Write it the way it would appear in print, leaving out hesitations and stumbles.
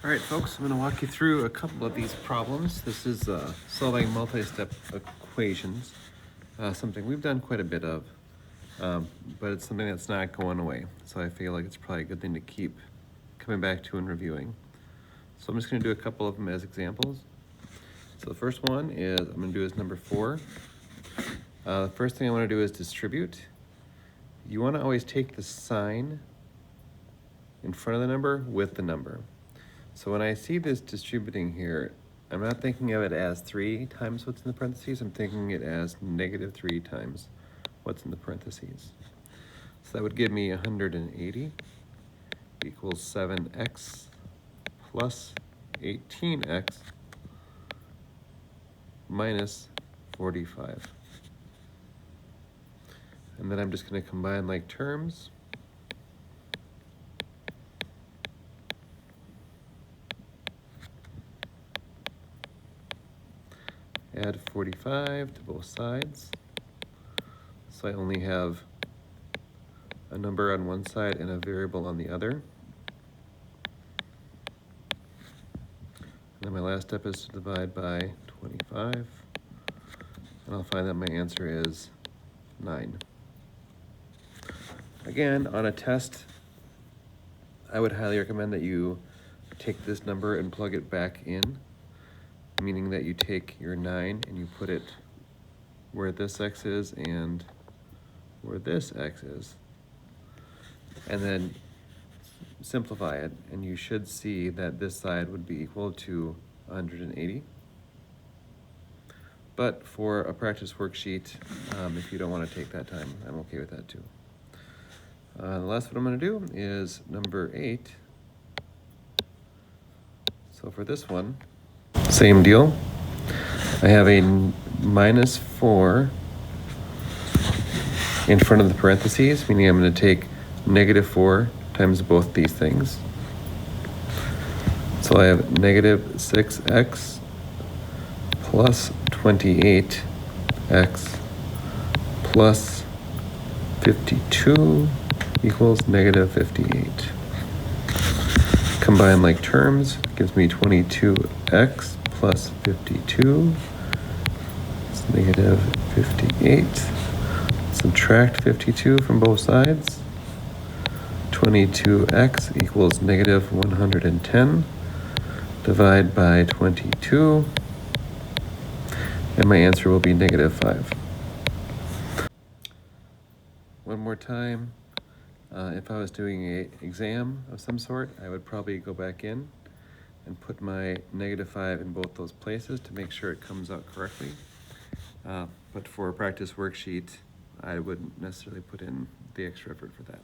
All right, folks, I'm going to walk you through a couple of these problems. This is solving multi-step equations, something we've done quite a bit of, but it's something that's not going away. So I feel like it's probably a good thing to keep coming back to and reviewing. So I'm just going to do a couple of them as examples. So the first one is I'm going to do is number 4. The first thing I want to do is distribute. You want to always take the sign in front of the number with the number. So when I see this distributing here, I'm not thinking of it as 3 times what's in the parentheses, I'm thinking it as -3 times what's in the parentheses. So that would give me 180 equals 7x plus 18x minus 45. And then I'm just going to combine like terms. Add 45 to both sides. So I only have a number on one side and a variable on the other. And then my last step is to divide by 25. And I'll find that my answer is 9. Again, on a test, I would highly recommend that you take this number and plug it back in, meaning that you take your 9 and you put it where this x is and where this x is, and then simplify it, and you should see that this side would be equal to 180. But for a practice worksheet, if you don't want to take that time, I'm okay with that too. The last one I'm going to do is number 8. So for this one, same deal. I have a -4 in front of the parentheses, meaning I'm going to take -4 times both these things. So I have -6x plus 28x plus 52 equals -58. Combine like terms gives me 22x plus 52. It's -58. Subtract 52 from both sides. 22x equals -110. Divide by 22. And my answer will be -5. One more time. If I was doing an exam of some sort, I would probably go back in and put my -5 in both those places to make sure it comes out correctly. But for a practice worksheet, I wouldn't necessarily put in the extra effort for that.